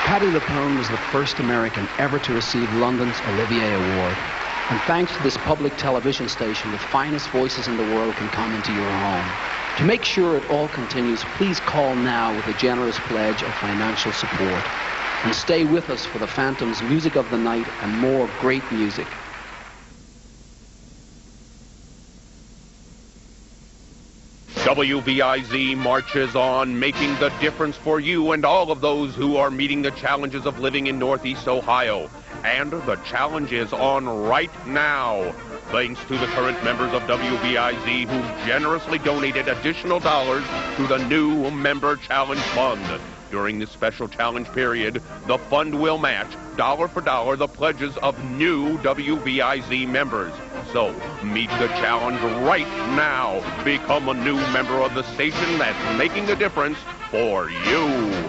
Patti LuPone was the first American ever to receive London's Olivier Award. And thanks to this public television station, the finest voices in the world can come into your home. To make sure it all continues, please call now with a generous pledge of financial support. And stay with us for the Phantom's Music of the Night and more great music. WVIZ marches on, making the difference for you and all of those who are meeting the challenges of living in Northeast Ohio. And the challenge is on right now. Thanks to the current members of WVIZ who generously donated additional dollars to the new Member Challenge Fund. During this special challenge period, the fund will match, dollar for dollar, the pledges of new WVIZ members. So, meet the challenge right now. Become a new member of the station that's making a difference for you.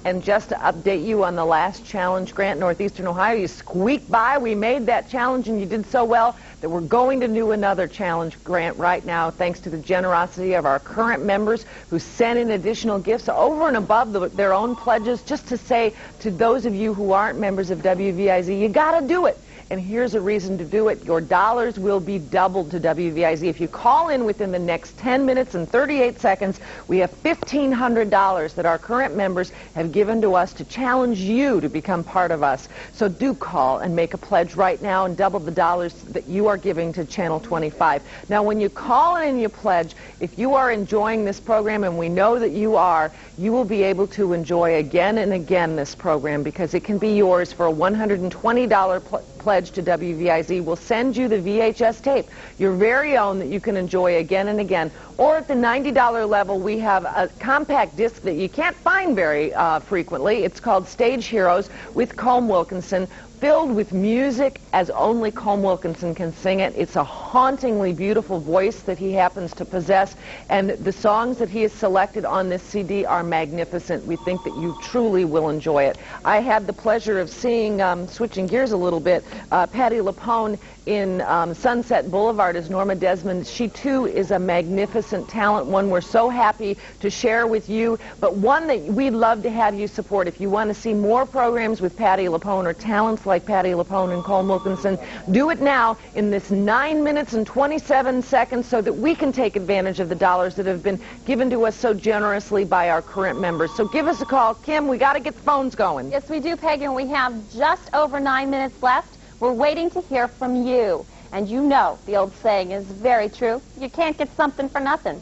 And just to update you on the last challenge, Grant, Northeastern Ohio, you squeaked by. We made that challenge, and you did so well that we're going to do another challenge, Grant, right now, thanks to the generosity of our current members who sent in additional gifts over and above their own pledges, just to say to those of you who aren't members of WVIZ, you got to do it. And here's a reason to do it. Your dollars will be doubled to WVIZ. If you call in within the next 10 minutes and 38 seconds, we have $1,500 that our current members have given to us to challenge you to become part of us. So do call and make a pledge right now and double the dollars that you are giving to Channel 25. Now, when you call in and you pledge, if you are enjoying this program, and we know that you are, you will be able to enjoy again and again this program, because it can be yours for a $120 pledge to WVIZ. We'll send you the VHS tape, your very own, that you can enjoy again and again. Or at the $90 level, we have a compact disc that you can't find very frequently. It's called Stage Heroes with Colm Wilkinson, filled with music as only Colm Wilkinson can sing it. It's a hauntingly beautiful voice that he happens to possess, and the songs that he has selected on this CD are magnificent. We think that you truly will enjoy it. I had the pleasure of seeing, switching gears a little bit, Patti LuPone in Sunset Boulevard as Norma Desmond. She too is a magnificent talent, one we're so happy to share with you, but one that we'd love to have you support. If you want to see more programs with Patti LuPone or talents like Patti LuPone and Colm Wilkinson, do it now in this 9 minutes and 27 seconds so that we can take advantage of the dollars that have been given to us so generously by our current members. So give us a call. Kim, we got to get the phones going. Yes, we do, Peggy, and we have just over 9 minutes left. We're waiting to hear from you. And you know the old saying is very true. You can't get something for nothing.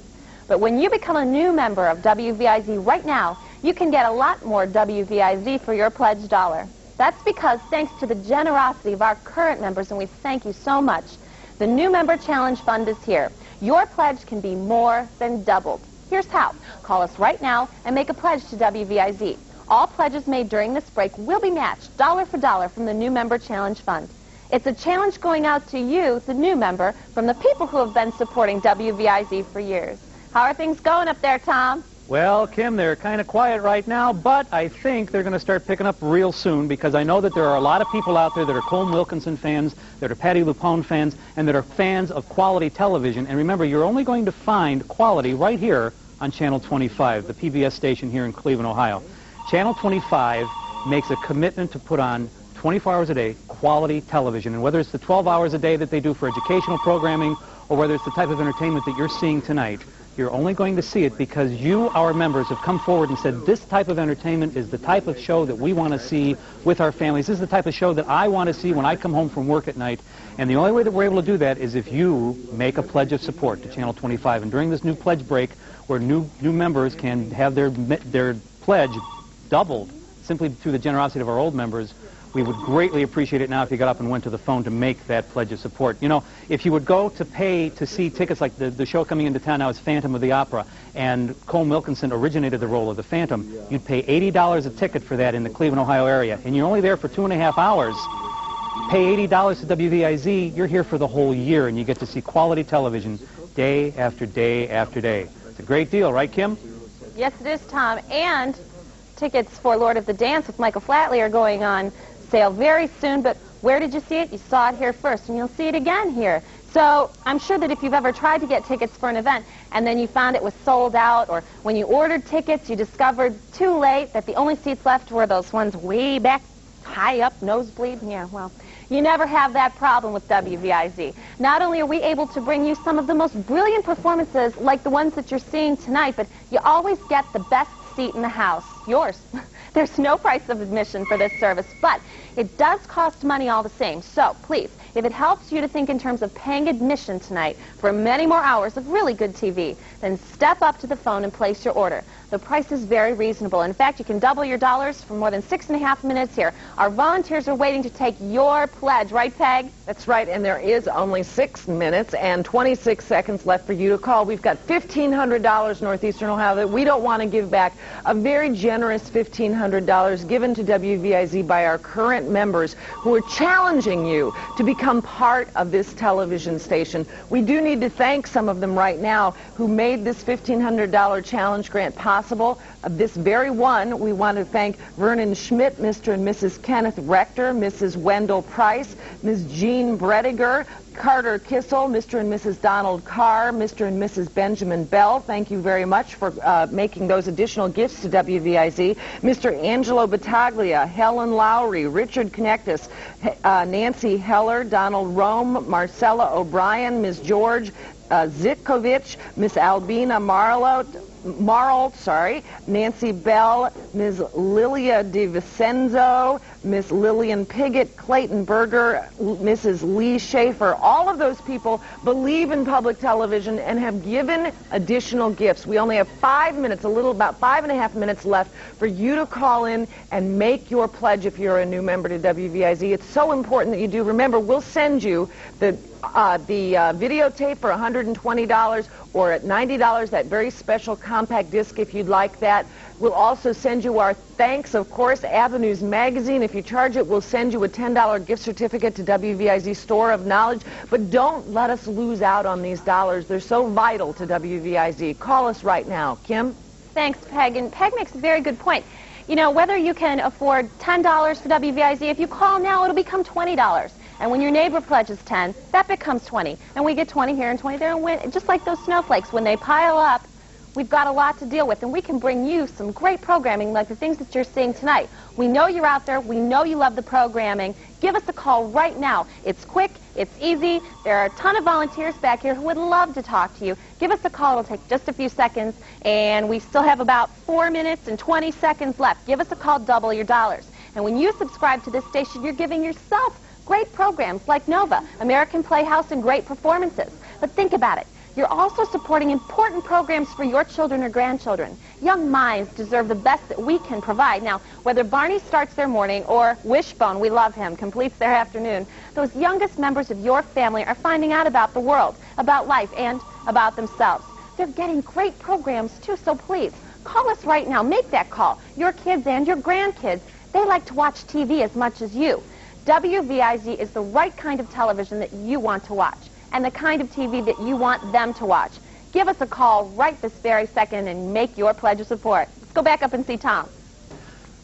But when you become a new member of WVIZ right now, you can get a lot more WVIZ for your pledged dollar. That's because, thanks to the generosity of our current members, and we thank you so much, the New Member Challenge Fund is here. Your pledge can be more than doubled. Here's how. Call us right now and make a pledge to WVIZ. All pledges made during this break will be matched dollar for dollar from the New Member Challenge Fund. It's a challenge going out to you, the new member, from the people who have been supporting WVIZ for years. How are things going up there, Tom? Well, Kim, they're kind of quiet right now, but I think they're going to start picking up real soon, because I know that there are a lot of people out there that are Colm Wilkinson fans, that are Patti LuPone fans, and that are fans of quality television. And remember, you're only going to find quality right here on Channel 25, the PBS station here in Cleveland, Ohio. Channel 25 makes a commitment to put on 24 hours a day quality television, and whether it's the 12 hours a day that they do for educational programming, or whether it's the type of entertainment that you're seeing tonight, you're only going to see it because you, our members, have come forward and said, this type of entertainment is the type of show that we want to see with our families. This is the type of show that I want to see when I come home from work at night. And the only way that we're able to do that is if you make a pledge of support to Channel 25. And during this new pledge break, where new members can have their pledge doubled simply through the generosity of our old members, we would greatly appreciate it now if you got up and went to the phone to make that pledge of support. You know, if you would go to pay to see tickets, like the show coming into town now is Phantom of the Opera, and Colm Wilkinson originated the role of the Phantom, you'd pay $80 a ticket for that in the Cleveland, Ohio area, and you're only there for 2.5 hours. Pay $80 to WVIZ, you're here for the whole year, and you get to see quality television day after day after day. It's a great deal, right, Kim? Yes, it is, Tom. And tickets for Lord of the Dance with Michael Flatley are going on sale very soon, but where did you see it? You saw it here first, and you'll see it again here. So I'm sure that if you've ever tried to get tickets for an event and then you found it was sold out, or when you ordered tickets you discovered too late that the only seats left were those ones way back high up, nosebleed, yeah, well, you never have that problem with WVIZ. Not only are we able to bring you some of the most brilliant performances like the ones that you're seeing tonight, but you always get the best seat in the house, yours. There's no price of admission for this service, but it does cost money all the same. So please, if it helps you to think in terms of paying admission tonight for many more hours of really good TV, then step up to the phone and place your order. The price is very reasonable. In fact, you can double your dollars for more than 6.5 minutes here. Our volunteers are waiting to take your pledge, right, Peg? That's right, and there is only 6 minutes and 26 seconds left for you to call. We've got $1,500 Northeastern Ohio that we don't want to give back. A very generous $1,500 given to WVIZ by our current members who are challenging you to become part of this television station. We do need to thank some of them right now who made this $1,500 challenge grant possible. This very one, we want to thank Vernon Schmidt, Mr. and Mrs. Kenneth Rector, Mrs. Wendell Price, Ms. Jean Brediger, Carter Kissel, Mr. and Mrs. Donald Carr, Mr. and Mrs. Benjamin Bell. Thank you very much for making those additional gifts to WVIZ. Mr. Angelo Battaglia, Helen Lowry, Richard Connectus, Nancy Heller, Donald Rome, Marcella O'Brien, Ms. George Zitkovich, Miss Albina Marl, Nancy Bell, Ms. Lilia DiVincenzo, Miss Lillian Piggott, Clayton Berger, Mrs. Lee Schaefer. All of those people believe in public television and have given additional gifts. We only have 5 minutes, about 5.5 minutes left for you to call in and make your pledge if you're a new member to WVIZ. It's so important that you do. Remember, we'll send you the videotape for $120 or at $90, that very special compact disc if you'd like that. We'll also send you our thanks, of course, Avenues Magazine. If you charge it, we'll send you a $10 gift certificate to WVIZ Store of Knowledge. But don't let us lose out on these dollars. They're so vital to WVIZ. Call us right now. Kim? Thanks, Peg. And Peg makes a very good point. You know, whether you can afford $10 for WVIZ, if you call now, it'll become $20. And when your neighbor pledges 10, that becomes 20. And we get 20 here and 20 there. And just like those snowflakes, when they pile up, we've got a lot to deal with. And we can bring you some great programming like the things that you're seeing tonight. We know you're out there. We know you love the programming. Give us a call right now. It's quick. It's easy. There are a ton of volunteers back here who would love to talk to you. Give us a call. It'll take just a few seconds. And we still have about 4 minutes and 20 seconds left. Give us a call. Double your dollars. And when you subscribe to this station, you're giving yourself great programs like Nova, American Playhouse, and great performances. But think about it. You're also supporting important programs for your children or grandchildren. Young minds deserve the best that we can provide. Now, whether Barney starts their morning or Wishbone, we love him, completes their afternoon, those youngest members of your family are finding out about the world, about life, and about themselves. They're getting great programs, too, so please, call us right now. Make that call. Your kids and your grandkids, they like to watch TV as much as you. WVIZ is the right kind of television that you want to watch and the kind of TV that you want them to watch. Give us a call right this very second and make your pledge of support. Let's go back up and see Tom.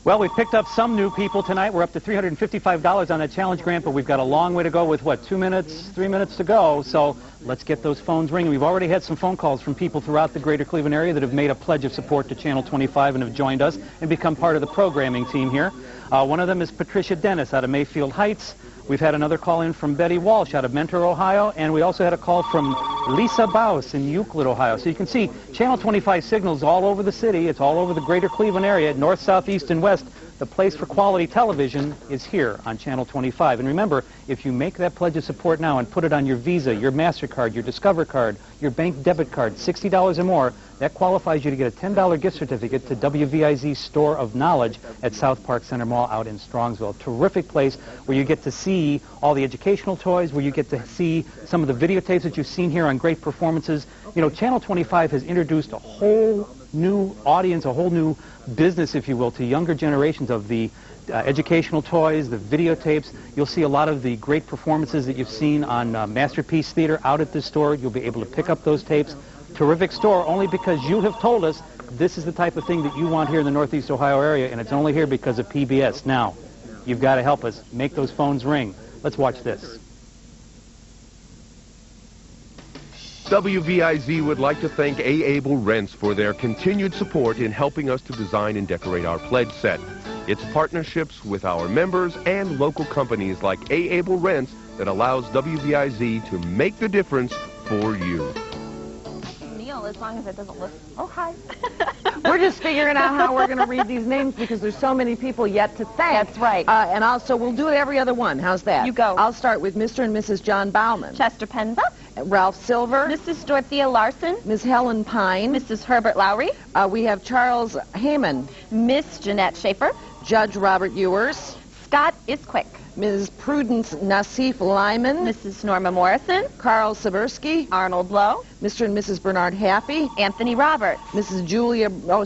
Well, we've picked up some new people tonight. We're up to $355 on that challenge grant, but we've got a long way to go with, what, 2 minutes, 3 minutes to go. So let's get those phones ringing. We've already had some phone calls from people throughout the greater Cleveland area that have made a pledge of support to Channel 25 and have joined us and become part of the programming team here. One of them is Patricia Dennis out of Mayfield Heights. We've had another call in from Betty Walsh out of Mentor, Ohio, and we also had a call from Lisa Baus in Euclid, Ohio. So you can see Channel 25 signals all over the city. It's all over the greater Cleveland area, north, south, east, and west. The place for quality television is here on Channel 25. And remember, if you make that pledge of support now and put it on your Visa, your MasterCard, your Discover card, your bank debit card, $60 or more, that qualifies you to get a $10 gift certificate to WVIZ Store of Knowledge at South Park Center Mall out in Strongsville. Terrific place where you get to see all the educational toys, where you get to see some of the videotapes that you've seen here on great performances. You know, Channel 25 has introduced a whole new audience, a whole new business, if you will, to younger generations of the educational toys, the videotapes. You'll see a lot of the great performances that you've seen on Masterpiece Theater out at this store. You'll be able to pick up those tapes. Terrific store, only because you have told us this is the type of thing that you want here in the Northeast Ohio area, and it's only here because of PBS. Now, you've got to help us make those phones ring. Let's watch this. WVIZ would like to thank A. Abel Rents for their continued support in helping us to design and decorate our pledge set. It's partnerships with our members and local companies like A. Abel Rents that allows WVIZ to make the difference for you. Neil, as long as it doesn't look... Oh, hi. We're just figuring out how we're going to read these names because there's so many people yet to thank. That's right. And also, we'll do it every other one. How's that? You go. I'll start with Mr. and Mrs. John Bauman. Chester Penza. Ralph Silver. Mrs. Dorothea Larson. Ms. Helen Pine. Mrs. Herbert Lowry. We have Charles Heyman. Miss Jeanette Schaefer. Judge Robert Ewers. Scott Isquick. Ms. Prudence Nassif Lyman. Mrs. Norma Morrison. Carl Seversky. Arnold Lowe. Mr. and Mrs. Bernard Happy. Anthony Roberts. Ms. Julia Bowen.